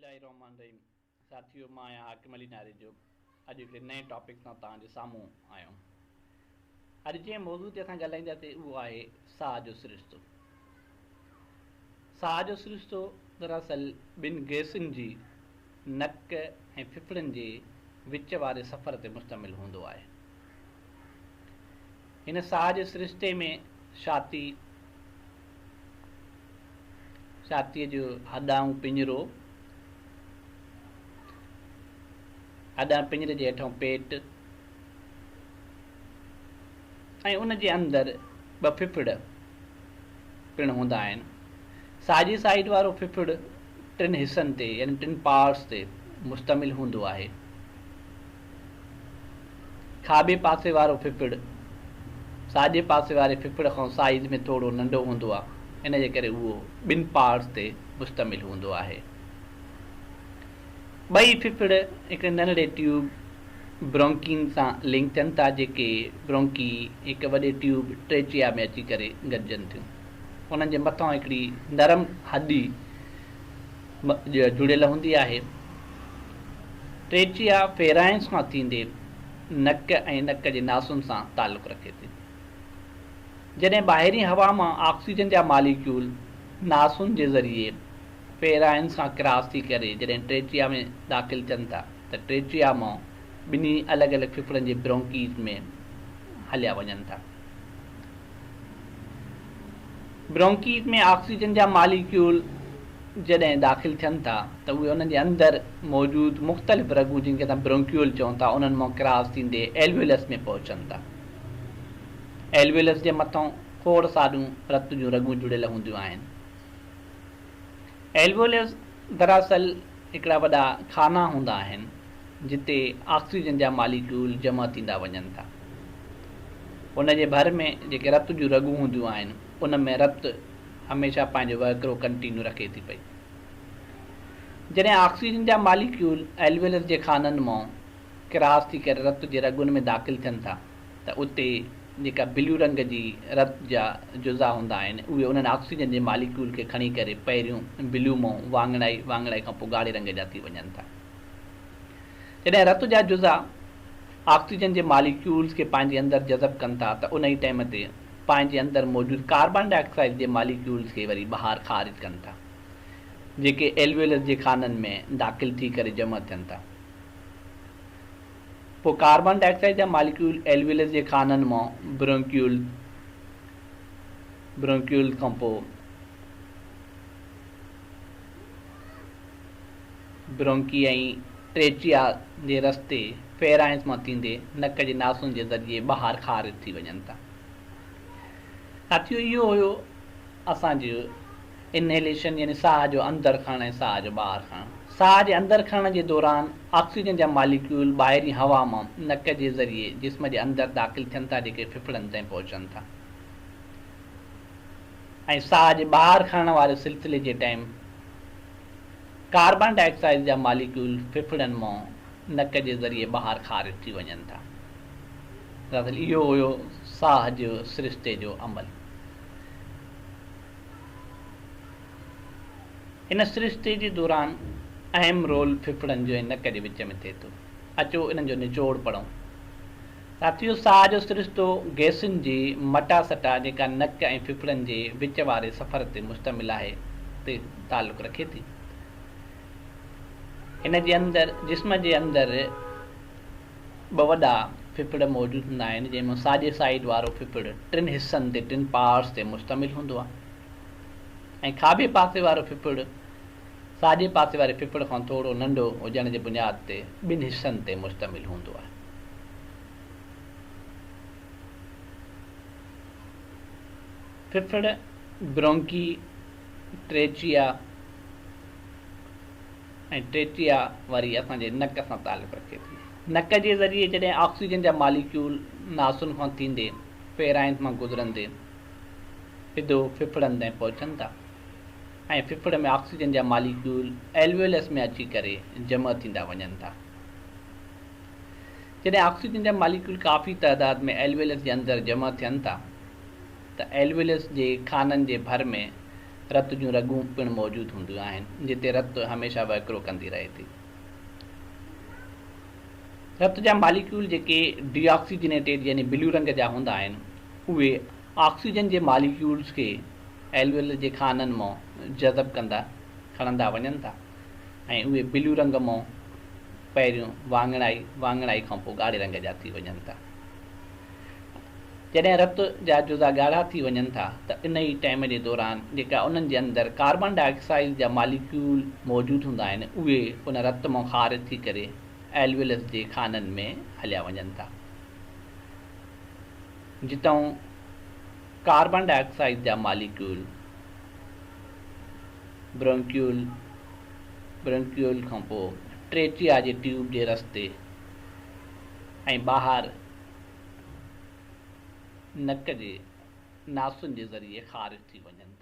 बिस्मिल्लाहिर्रहमानिर्रहीम। साथियों, मां आहियां हाकिम अली नारे जो अॼु हिकिड़े नए टॉपिक सां तव्हांजे साम्हूं आहियूं। अॼु जंहिं मौज़ू ते असां ॻाल्हाईंदासीं उहो आहे साह जो सिरिश्तो। साह जो सिरिश्तो दरअसल ॿिनि गैसुनि जी नक ऐं फिफड़नि जे विच वारे सफ़र ते मुश्तमिल हूंदो आहे। हिन साह जे सिरिश्ते में छातीअ जो हॾां पिंजरो, हॾां पिंजरे जे हेठां पेट ऐं उन जे अंदरि ॿ फिफड़ पिणु हूंदा आहिनि। साॼी साइड वारो फिफड़ टिनि हिसनि ते यानी टिनि पार्ट्स ते मुश्तमिल हूंदो आहे। खाॿे पासे वारो फिफड़ साॼे पासे वारे फिफड़ खां साइज़ में थोरो नंढो हूंदो आहे, इन जे करे उहो ॿिनि पार्ट्स ते मुश्तमिल हूंदो आहे। ॿई फिफड़ हिकिड़े नंढड़े ट्यूब ब्रोंकीन सां लिंक थियनि था, जेके ब्रोंकी हिकु वॾे ट्यूब ट्रेचिया में अची करे गॾिजनि थियूं। उन्हनि जे मथां हिकिड़ी नरम हॾी जुड़ियल हूंदी आहे। ट्रेचिया फेराइंस खां थींदे नक ऐं नक जे नासुनि सां तालुक़ु रखे थी। जॾहिं ॿाहिरीं हवा मां ऑक्सीजन जा मालिक्यूल नासुनि जे ज़रिए फेराइंस खां क्रॉस थी करे जॾहिं ट्रेचिया में दाख़िल थियनि था त ट्रेचिया मां ॿिन्ही अलॻि अलॻि फिफड़नि जे ब्रोंकीज़ में हलिया वञनि था। ब्रोंकीज़ में ऑक्सीजन जा मालिक्यूल जॾहिं दाख़िल थियनि था त उहे उन्हनि जे अंदरि मौजूदु मुख़्तलिफ़ रगूं, जिनखे असां ब्रोंक्यूल चऊं था, उन्हनि मां क्रॉस थींदे एल्वियलस में पहुचनि था। एल्वियलस जे मथां खोड़ सारियूं रत जूं रगूं जुड़ियल हूंदियूं आहिनि। एल्वियलस दरअसल हिकिड़ा वॾा खाना हूंदा आहिनि जिते ऑक्सीजन जा मालिक्यूल जमा थींदा वञनि था। उन जे भर में जेके रत जूं रगूं हूंदियूं आहिनि उन में रत हमेशह पंहिंजो वर्किरो कंटिन्यू रखे थी पई। जॾहिं ऑक्सीजन जा मालिक्यूल एल्वियलस जे खाननि मां क्रॉस थी करे रत जे रगुनि में दाख़िल थियनि था त उते जेका बिलू रंग जी रत जा जुज़ा हूंदा आहिनि उहे उन्हनि ऑक्सीजन जे मालिक्यूल खे खणी करे पहिरियों बिलू मां वाङणाई खां पोइ ॻाढ़े रंग जा थी वञनि था। जॾहिं रत जा जुज़ा ऑक्सीजन जे मालिक्यूल्स खे पंहिंजे अंदरि जज़ब कनि था त उन ई टाइम ते पंहिंजे अंदरि मौजूदु कार्बन डाइऑक्साइड जे मालिक्यूल्स खे वरी ॿाहिरि ख़ारिज कनि था, जेके एल्वियलस जे खाननि में दाख़िल थी करे जमा थियनि था। पोइ कार्बन डाइऑक्साइड जा मालिक्यूल एल्वियलस जे खाननि मां ब्रोंक्यूल खां पोइ ब्रोंकी ऐं ट्रेचिया जे रस्ते फेराइंस मां थींदे नक जे नासुनि जे ज़रिए ॿाहिरि ख़ारिज थी वञनि था। साथियो, इहो हुयो असांजो इनहेलेशन यानी साह जो अंदरि खणणु ऐं साह जो ॿाहिरि खणणु। साह जे अंदरि खणण जे दौरान ऑक्सीजन जा मालिक्यूल ॿाहिरीं हवा मां नक जे ज़रिए जिस्म जे अंदरि दाख़िल थियनि था, जेके फिफड़नि ताईं पहुचनि था। ऐं साह जे ॿाहिरि खणण वारे सिलसिले जे टाइम कार्बन डाइऑक्साइड जा मालिक्यूल फिफड़नि मां नक जे ज़रिए ॿाहिरि ख़ारिज थी वञनि था। दरअसल इहो हुयो साह जो सिरिश्ते जो अमल। इन सिरिश्ते जे दौरान अहम रोल फिफड़नि जो ऐं नक जे विच में थिए थो। अचो इन्हनि जो निचोड़ पढ़ूं। साथियों, साह जो सिरिश्तो गैसुनि जी मटासटा जेका नक ऐं फिफड़नि जे विच वारे सफ़र ते मुश्तमिल आहे ते तालुक़ु रखे थी। हिन जे अंदरि जिस्म जे अंदरि ॿ वॾा फिफड़ मौजूदु हूंदा आहिनि, जंहिंमें साॼे साइड वारो फिफड़ टिनि हिसनि ते टिनि पार्ट्स ते मुश्तमिल हूंदो आहे ऐं खाॿे पासे वारो फिफड़ साॼे पासे वारे फिफड़ खां थोरो नंढो हुजण जे बुनियाद ते ॿिनि हिसनि ते मुश्तमिल हूंदो आहे। फिफड़ ब्रोंकी, ट्रेचिया ऐं ट्रेचिया वरी असांजे नक सां तालुक़ु रखे थी। नक जे ज़रिए जॾहिं ऑक्सीजन जा मालिक्यूल नासुनि खां थींदे फेराइंस मां गुज़रंदे सिधो फिफड़नि ताईं पहुचनि था ऐं फिफड़ में ऑक्सीजन जा मालिक्यूल एल्वियलस में अची करे जमा थींदा वञनि था। जॾहिं ऑक्सीजन जा मालिक्यूल काफ़ी तइदाद में एल्वियलस जे अंदरि जमा थियनि था त एल्वियलस जे खाननि जे भर में रत जूं रगूं पिणु मौजूदु हूंदियूं आहिनि, जिते रत हमेशह वहिकिरो कंदी रहे थी। रत जा मालिक्यूल जेके डीऑक्सीजनेटेड यानी ब्लू रंग जा हूंदा आहिनि, उहे ऑक्सीजन जे मालिक्यूल्स खे एल्वियल जे खाननि मां जज़ब कंदा खणंदा वञनि था, ऐं उहे ब्लू रंग मां पहिरियों वाङणाई खां पोइ ॻाढ़े रंग जा थी वञनि था। जॾहिं रत जा जुज़ा ॻाढ़ा थी वञनि था त इन ई टाइम जे दौरान जेका उन्हनि जे अंदरि कार्बन डाइऑक्साइड जा मालिक्यूल मौजूदु हूंदा आहिनि, उहे उन रत मां ख़ारिज थी करे एल्वियल्स जे खाननि में हलिया वञनि था। जितां कार्बन डाइऑक्साइड जा मालिक्यूल ब्रोंक्यूल खां पोइ ट्रेचिया जे ट्यूब जे रस्ते ऐं ॿाहिरि नक जे नासुनि जे ज़रिए ख़ारिज थी वञनि था।